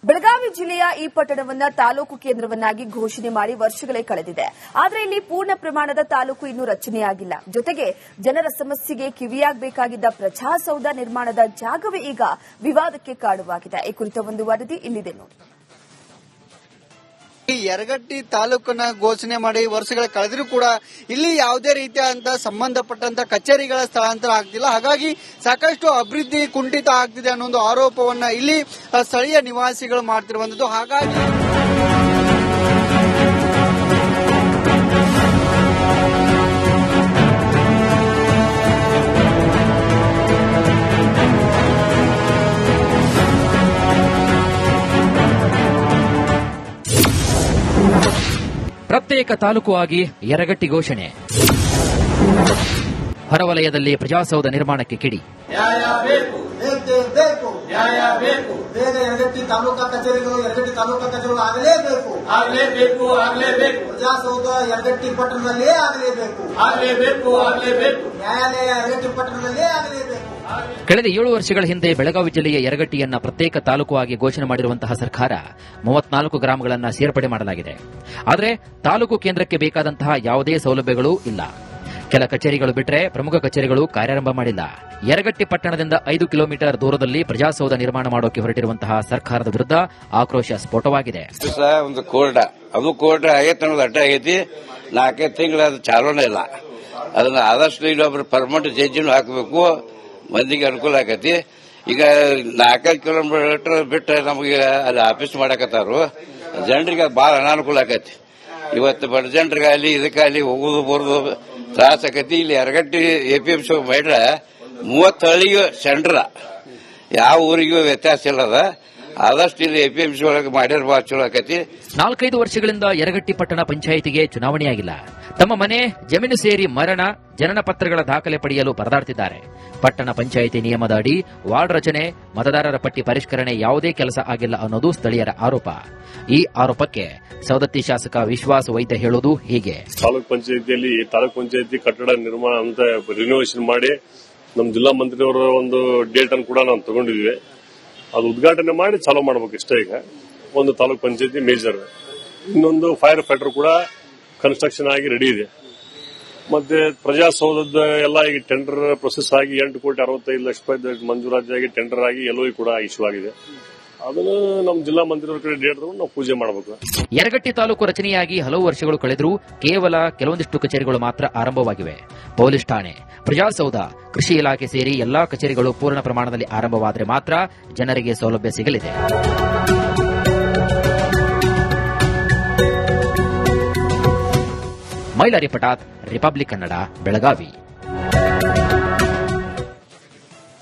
ಬೆಳಗಾವಿ ಜಿಲ್ಲೆಯ ಈ ಪಟ್ಟಣವನ್ನ ತಾಲೂಕು ಕೇಂದ್ರವನ್ನಾಗಿ ಘೋಷಣೆ ಮಾಡಿ ವರ್ಷಗಳೇ ಕಳೆದಿದೆ. ಆದರೆ ಇಲ್ಲಿ ಪೂರ್ಣ ಪ್ರಮಾಣದ ತಾಲೂಕು ಇನ್ನೂ ರಚನೆಯಾಗಿಲ್ಲ. ಜೊತೆಗೆ ಜನರ ಸಮಸ್ಯೆಗೆ ಕಿವಿಯಾಗಬೇಕಾಗಿದ್ದ ಪ್ರಜಾಸೌಧ ನಿರ್ಮಾಣದ ಜಾಗವೇ ಈಗ ವಿವಾದಕ್ಕೆ ಕಾರಣವಾಗಿದೆ. ಈ ಕುರಿತ ಒಂದು ವರದಿ ಇಲ್ಲಿದೆ ನೋಡಿ. ಯರಗಟ್ಟಿ ತಾಲೂಕನ್ನ ಘೋಷಣೆ ಮಾಡಿ ವರ್ಷಗಳ ಕಳೆದರೂ ಕೂಡ ಇಲ್ಲಿ ಯಾವುದೇ ರೀತಿಯಾದಂತಹ ಸಂಬಂಧಪಟ್ಟಂತ ಕಚೇರಿಗಳ ಸ್ಥಳಾಂತರ ಆಗ್ತಿಲ್ಲ. ಹಾಗಾಗಿ ಸಾಕಷ್ಟು ಅಭಿವೃದ್ಧಿ ಕುಂಠಿತ ಆಗ್ತಿದೆ ಅನ್ನೋ ಒಂದು ಆರೋಪವನ್ನ ಇಲ್ಲಿ ಸ್ಥಳೀಯ ನಿವಾಸಿಗಳು ಮಾಡ್ತಿರುವಂತದ್ದು. ಹಾಗಾಗಿ ಪ್ರತ್ಯೇಕ ತಾಲೂಕು ಆಗಿ ಯರಗಟ್ಟಿ ಘೋಷಣೆ. ಹೊರವಲಯದಲ್ಲಿ ಪ್ರಜಾಸೌಧ ನಿರ್ಮಾಣಕ್ಕೆ ಕಿಡಿ. ಬೇಗ ಯರಗಟ್ಟಿ ತಾಲೂಕಾ ಕಚೇರಿಗಳು ಆಗಲೇಬೇಕು. ಪ್ರಜಾಸೌಧ ಯರಗಟ್ಟಿ ಪಟ್ಟಣದಲ್ಲೇ ಆಗಲೇಬೇಕು. ನ್ಯಾಯಾಲಯ ಯರಗಟ್ಟಿ ಪಟ್ಟಣದಲ್ಲೇ ಆಗಲೇಬೇಕು. ಕಳೆದ 7 ವರ್ಷಗಳ ಹಿಂದೆ ಬೆಳಗಾವಿ ಜಿಲ್ಲೆಯ ಯರಗಟ್ಟಿಯನ್ನ ಪ್ರತ್ಯೇಕ ತಾಲೂಕು ಆಗಿ ಘೋಷಣೆ ಮಾಡಿರುವಂತಹ ಸರ್ಕಾರ 34 ಗ್ರಾಮಗಳನ್ನು ಸೇರ್ಪಡೆ ಮಾಡಲಾಗಿದೆ. ಆದರೆ ತಾಲೂಕು ಕೇಂದ್ರಕ್ಕೆ ಬೇಕಾದಂತಹ ಯಾವುದೇ ಸೌಲಭ್ಯಗಳೂ ಇಲ್ಲ. ಕೆಲ ಕಚೇರಿಗಳು ಬಿಟ್ಟರೆ ಪ್ರಮುಖ ಕಚೇರಿಗಳು ಕಾರ್ಯಾರಂಭ ಮಾಡಿಲ್ಲ. ಯರಗಟ್ಟಿ ಪಟ್ಟಣದಿಂದ 5 ಕಿಲೋಮೀಟರ್ ದೂರದಲ್ಲಿ ಪ್ರಜಾಸೌಧ ನಿರ್ಮಾಣ ಮಾಡೋಕೆ ಹೊರಟಿರುವಂತಹ ಸರ್ಕಾರದ ವಿರುದ್ಧ ಆಕ್ರೋಶ ಸ್ಫೋಟವಾಗಿದೆ. ಒಂದು ಕೋರ್ಟ್ ಆಗೈತೆ ಅನ್ನೋದು ಅಡ್ಡ ಆಗೈತಿ. 4 ತಿಂಗಳ ಅದು ಚಾಲೂನೇ ಇಲ್ಲ. ಅದನ್ನ ಆದಷ್ಟು ಇಲ್ಲೊಬ್ರು ಪರ್ಮನೆಂಟ್ ಜಡ್ಜಿನೂ ಹಾಕಬೇಕು. ಮಂದಿಗೆ ಅನುಕೂಲ ಆಗತಿ. ಈಗ 4 ಕಿಲೋಮೀಟರ್ ಬಿಟ್ಟು ನಮಗೆ ಅಲ್ಲಿ ಆಫೀಸ್ ಮಾಡಕತ್ತಾರು. ಜನರಿಗೆ ಬಹಳ ಅನಾನುಕೂಲ ಆಗತಿ. ಇವತ್ತು ಬಡ ಜನರಿಗಾಗಲಿ ಇದಕ್ಕಾಗಲಿ ಹೋಗುದು ಬರೋದು ತ್ರಾಸ ಆಗತಿ. ಇಲ್ಲಿ ಯರಗಟ್ಟಿ APMC ಮಾಡ್ರ 30 ಹಳ್ಳಿಗೂ ಸೆಂಟ್ರ, ಯಾವ ಊರಿಗೂ ವ್ಯತ್ಯಾಸ ಇಲ್ಲದ. ಆದಷ್ಟು ಇಲ್ಲಿ APMC ಒಳಗೆ ಮಾಡಿರ ಬಹಳ ಚಲೋ ಆಕತಿ. 4-5 ವರ್ಷಗಳಿಂದ ಯರಗಟ್ಟಿ ಪಟ್ಟಣ ಪಂಚಾಯಿತಿಗೆ ಚುನಾವಣೆಯಾಗಿಲ್ಲ. ತಮ್ಮ ಮನೆ ಜಮೀನು ಸೇರಿ ಮರಣ ಜನನ ಪತ್ರಗಳ ದಾಖಲೆ ಪಡೆಯಲು ಪರದಾಡುತ್ತಿದ್ದಾರೆ. ಪಟ್ಟಣ ಪಂಚಾಯಿತಿ ನಿಯಮದ ಅಡಿ ವಾರ್ಡ್ ರಚನೆ, ಮತದಾರರ ಪಟ್ಟಿ ಪರಿಷ್ಕರಣೆ ಯಾವುದೇ ಕೆಲಸ ಆಗಿಲ್ಲ ಅನ್ನೋದು ಸ್ಥಳೀಯರ ಆರೋಪ. ಈ ಆರೋಪಕ್ಕೆ ಸವದತ್ತಿ ಶಾಸಕ ವಿಶ್ವಾಸ ವೈದ್ಯ ಹೇಳುವುದು ಹೀಗೆ. ತಾಲೂಕ್ ಪಂಚಾಯಿತಿಯಲ್ಲಿ ತಾಲೂಕ್ ಪಂಚಾಯಿತಿ ಕಟ್ಟಡ ನಿರ್ಮಾಣ ಅಂತ ರಿನೋವೇಷನ್ ಮಾಡಿ ನಮ್ಮ ಜಿಲ್ಲಾ ಮಂತ್ರಿಯವರ ಒಂದು ಡೇಟ್ ಅನ್ನು ಕೂಡ ನಾವು ತಗೊಂಡಿದ್ವಿ. ಅದು ಉದ್ಘಾಟನೆ ಮಾಡಿ ಚಾಲೂ ಮಾಡಬೇಕು ಇಷ್ಟೇ. ಈಗ ಒಂದು ತಾಲೂಕ್ ಪಂಚಾಯತಿ ಮೇಜರ್, ಇನ್ನೊಂದು ಫೈರ್ ಫೈಟರ್ ಕೂಡ ಕನ್ಸ್ಟ್ರಕ್ಷನ್ ಆಗಿ ರೆಡಿ ಇದೆ. ಮತ್ತೆ ಪ್ರಜಾಸೌಧದ ಎಲ್ಲ ಈಗ ಟೆಂಡರ್ ಪ್ರೊಸೆಸ್ ಆಗಿ 8,65,00,000 ಮಂಜೂರಾತಿಯಾಗಿ ಟೆಂಡರ್ ಆಗಿ LOI ಕೂಡ ಇಶ್ಯೂ ಆಗಿದೆ. ಅದನ್ನು ನಮ್ಮ ಜಿಲ್ಲಾ ಮಂತ್ರಿಯವರ ಕಡೆ ಡೇಟ್ ತಗೊಂಡು ನಾವು ಪೂಜೆ ಮಾಡಬೇಕು. ಯರಗಟ್ಟಿ ತಾಲೂಕು ರಚನೆಯಾಗಿ ಹಲವು ವರ್ಷಗಳು ಕಳೆದರೂ ಕೇವಲ ಕೆಲವೊಂದಿಷ್ಟು ಕಚೇರಿಗಳು ಮಾತ್ರ ಆರಂಭವಾಗಿವೆ. ಪೊಲೀಸ್ ಠಾಣೆ, ಪ್ರಜಾಸೌಧ, ಕೃಷಿ ಇಲಾಖೆ ಸೇರಿ ಎಲ್ಲಾ ಕಚೇರಿಗಳು ಪೂರ್ಣ ಪ್ರಮಾಣದಲ್ಲಿ ಆರಂಭವಾದರೆ ಮಾತ್ರ ಜನರಿಗೆ ಸೌಲಭ್ಯ ಸಿಗಲಿದೆ. ಮೈಲಾರಿ ಪಟಾತ್, ರಿಪಬ್ಲಿಕ್ ಕನ್ನಡ, ಬೆಳಗಾವಿ.